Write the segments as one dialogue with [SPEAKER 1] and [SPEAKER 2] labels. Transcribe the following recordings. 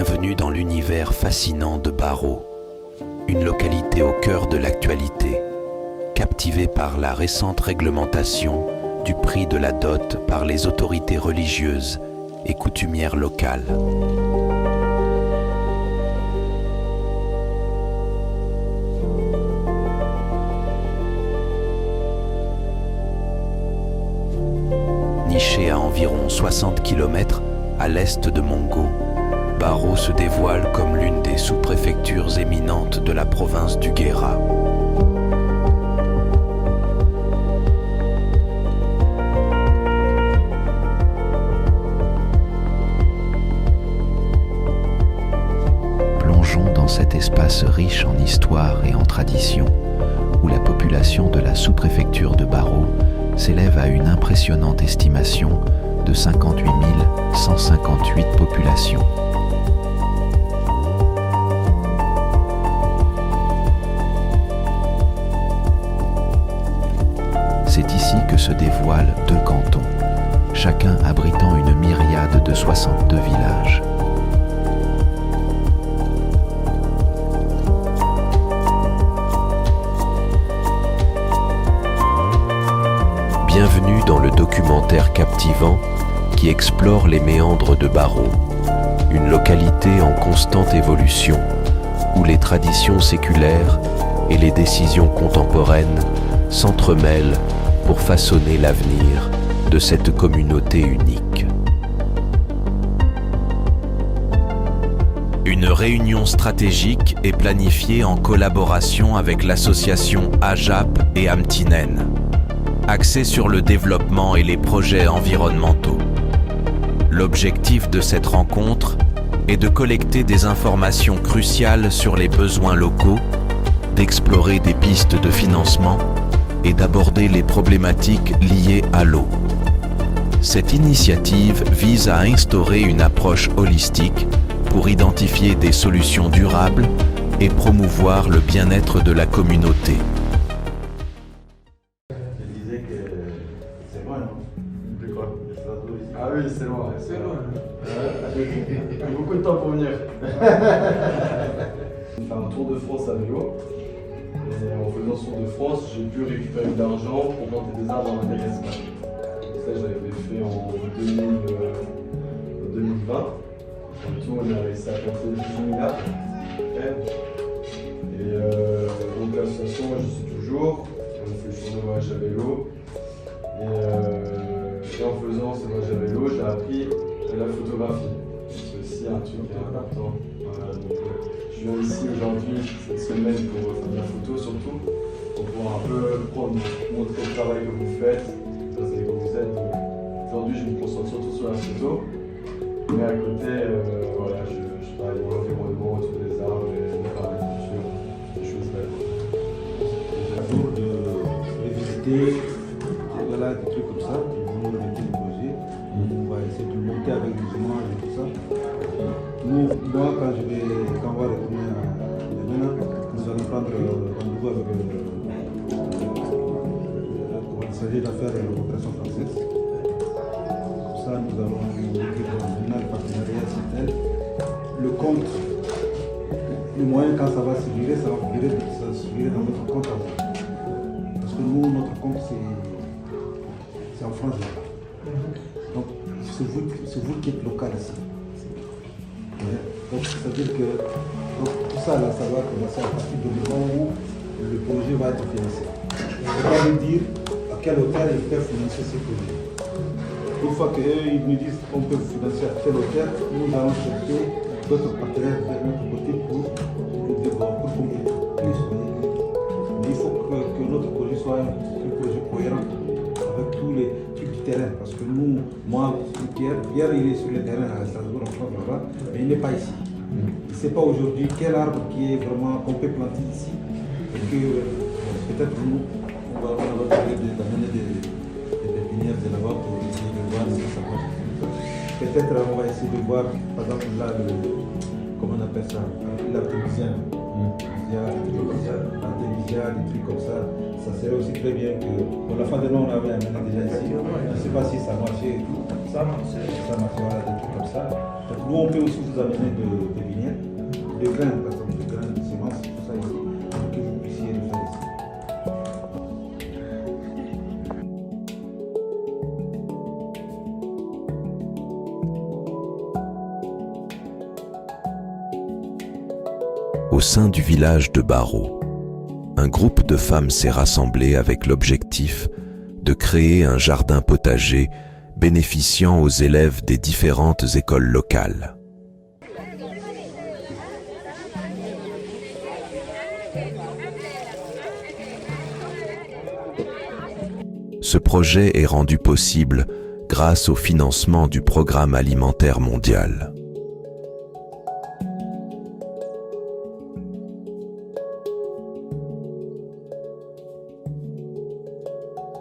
[SPEAKER 1] Bienvenue dans l'univers fascinant de Barreau, une localité au cœur de l'actualité, captivée par la récente réglementation du prix de la dot par les autorités religieuses et coutumières locales. Nichée à environ 60 km à l'est de Mongo, Barreau se dévoile comme l'une des sous-préfectures éminentes de la province du Guéra. Plongeons dans cet espace riche en histoire et en tradition, où la population de la sous-préfecture de Barreau s'élève à une impressionnante estimation de 58 158 populations. C'est ici que se dévoilent deux cantons, chacun abritant une myriade de 62 villages. Bienvenue dans le documentaire captivant qui explore les méandres de Barreau, une localité en constante évolution où les traditions séculaires et les décisions contemporaines s'entremêlent pour façonner l'avenir de cette communauté unique. Une réunion stratégique est planifiée en collaboration avec l'association AJAP et Amtinen, axée sur le développement et les projets environnementaux. L'objectif de cette rencontre est de collecter des informations cruciales sur les besoins locaux, d'explorer des pistes de financement et d'aborder les problématiques liées à l'eau. Cette initiative vise à instaurer une approche holistique pour identifier des solutions durables et promouvoir le bien-être de la communauté.
[SPEAKER 2] Je disais que c'est loin, non? De quoi? Ah oui, c'est loin. C'est loin. Il y a beaucoup de temps pour venir. On fait un tour de France à vélo. Et en faisant ce tour de France, j'ai pu récupérer de l'argent pour planter des arbres en Madagascar. Ça, j'avais fait en 2020. En tout, on a réussi à planter 18 000 arbres. Et donc l'association, moi, je suis toujours. On fait le jour de voyage à vélo. Et en faisant ce voyage à vélo, j'ai appris la photographie. C'est aussi un truc important. Voilà, donc, je viens ici aujourd'hui, cette semaine, pour faire de la photo surtout, pour pouvoir un peu montrer le travail que vous faites, que vous êtes. Aujourd'hui, je me concentre surtout sur la photo, mais à côté, voilà, je travaille dans l'environnement, autour des arbres, et dans la culture, des choses belles.
[SPEAKER 3] Un jour de visiter, voilà, des trucs comme ça, nous on était projet, on va essayer de monter avec des images et tout ça. Nous, moi, quand on va retourner à Bénin, nous allons prendre rendez-vous avec il s'agit d'affaires de l'opération française. Pour ça, nous allons dire maintenant le partenariat, c'est tel. Le compte, le moyen quand ça va se virer, ça va se virer dans notre compte à vous. Parce que nous, notre compte, c'est en France. Donc, c'est vous qui êtes local ici. Donc, ça veut dire que tout ça, là, ça va commencer à partir du moment où le projet va être financé. Ça veut dire à quelle hauteur ils peuvent financer ce projet. Une fois qu'ils nous disent qu'on peut financer à quelle hauteur, nous allons chercher d'autres partenaires de notre côté pour compléter. Il faut que notre projet soit un projet cohérent avec tous les trucs du terrain. Parce que nous, moi, Pierre, il est sur le terrain à Strasbourg, en France, là-bas, mais il n'est pas ici. Il ne sait pas aujourd'hui quel arbre qui est vraiment qu'on peut planter ici. Et que peut-être nous, on va essayer d'amener des pépinières de là-bas pour essayer de voir si ça va. Peut-être on va essayer de voir, par exemple, là, comment on appelle ça, l'artémisia. L'artémisia, des trucs comme ça. Ça serait aussi très bien que, pour la fin de l'an, on avait amené déjà ici. Je ne sais pas si ça marchait et tout. Ça marchait, voilà, des trucs comme ça. comme ça. Donc, nous, on peut aussi vous amener des vignettes, des grains, par exemple, des grains de semences, tout ça ici, pour que vous puissiez le faire ici.
[SPEAKER 1] Au sein du village de Barreau, un groupe de femmes s'est rassemblé avec l'objectif de créer un jardin potager bénéficiant aux élèves des différentes écoles locales. Ce projet est rendu possible grâce au financement du Programme alimentaire mondial.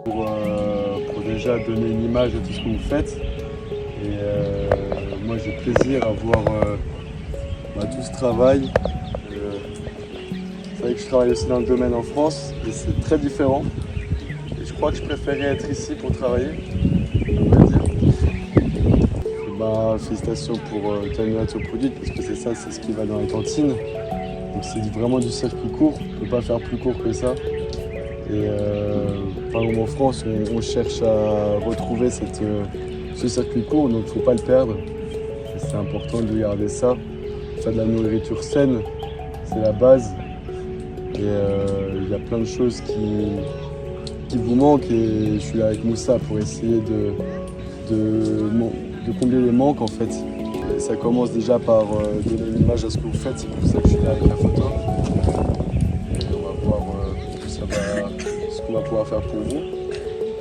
[SPEAKER 2] Pour déjà donner une image de tout ce que vous faites. Et moi j'ai plaisir à voir tout ce travail. C'est vrai que je travaille aussi dans le domaine en France et c'est très différent. Et je crois que je préférais être ici pour travailler, on va dire. Et félicitations pour candidature produite parce que c'est ça, c'est ce qui va dans les cantines. Donc c'est vraiment du circuit court, on ne peut pas faire plus court que ça. Et par exemple en France, on cherche à retrouver ce circuit court, donc il ne faut pas le perdre. C'est important de garder ça. Faire de la nourriture saine, c'est la base. Et il y a plein de choses qui vous manquent et je suis là avec Moussa pour essayer de combler les manques en fait. Et ça commence déjà par donner une image à ce que vous faites, c'est pour ça que je suis là avec la photo. Et on va voir ce qu'on va pouvoir faire pour vous.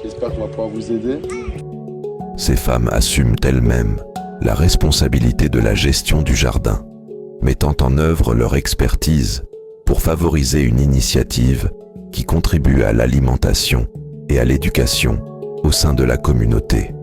[SPEAKER 2] J'espère qu'on va pouvoir vous aider.
[SPEAKER 1] Ces femmes assument elles-mêmes la responsabilité de la gestion du jardin, mettant en œuvre leur expertise pour favoriser une initiative qui contribue à l'alimentation et à l'éducation au sein de la communauté.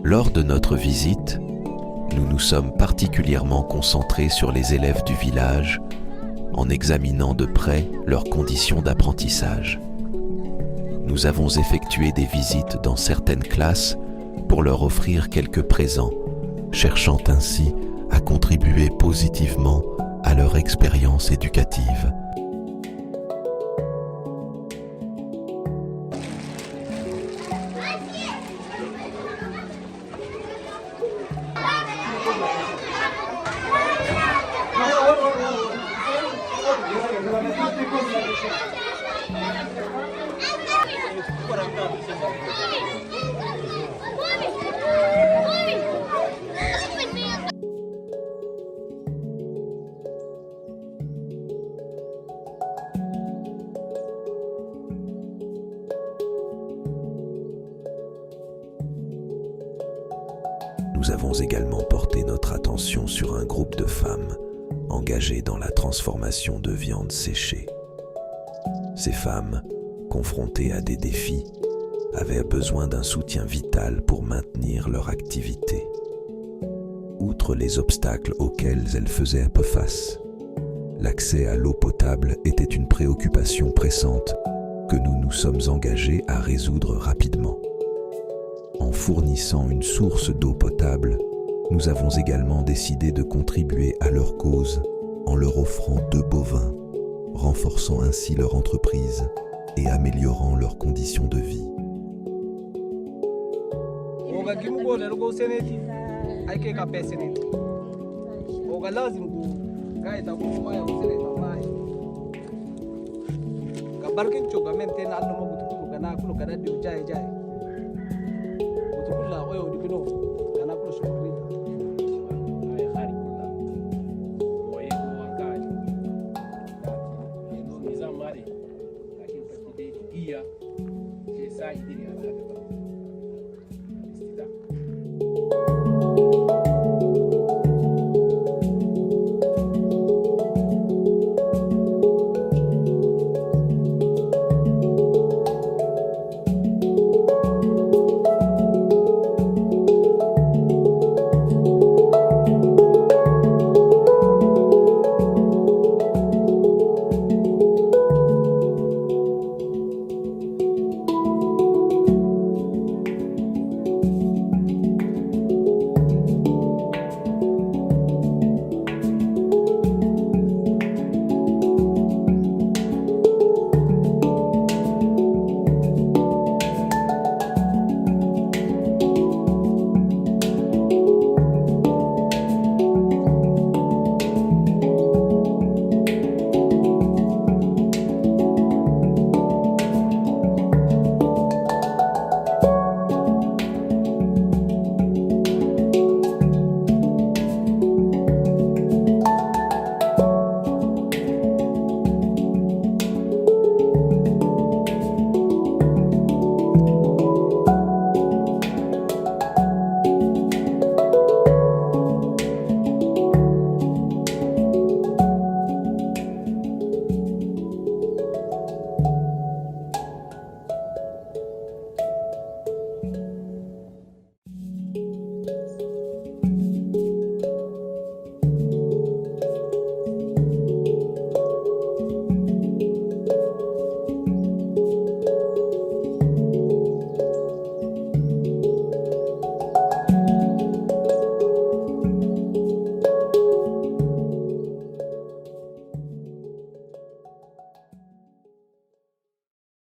[SPEAKER 1] Lors de notre visite, nous nous sommes particulièrement concentrés sur les élèves du village en examinant de près leurs conditions d'apprentissage. Nous avons effectué des visites dans certaines classes pour leur offrir quelques présents, cherchant ainsi à contribuer positivement à leur expérience éducative. Nous avons également porté notre attention sur un groupe de femmes engagées dans la transformation de viande séchée. Ces femmes, confrontées à des défis, avaient besoin d'un soutien vital pour maintenir leur activité. Outre les obstacles auxquels elles faisaient un peu face, l'accès à l'eau potable était une préoccupation pressante que nous nous sommes engagés à résoudre rapidement. En fournissant une source d'eau potable, nous avons également décidé de contribuer à leur cause en leur offrant 2 bovins, renforçant ainsi leur entreprise et améliorant leurs conditions de vie.
[SPEAKER 4] Barkin coga men tena Allah mabutu kulu kana kulu kana diu jai jai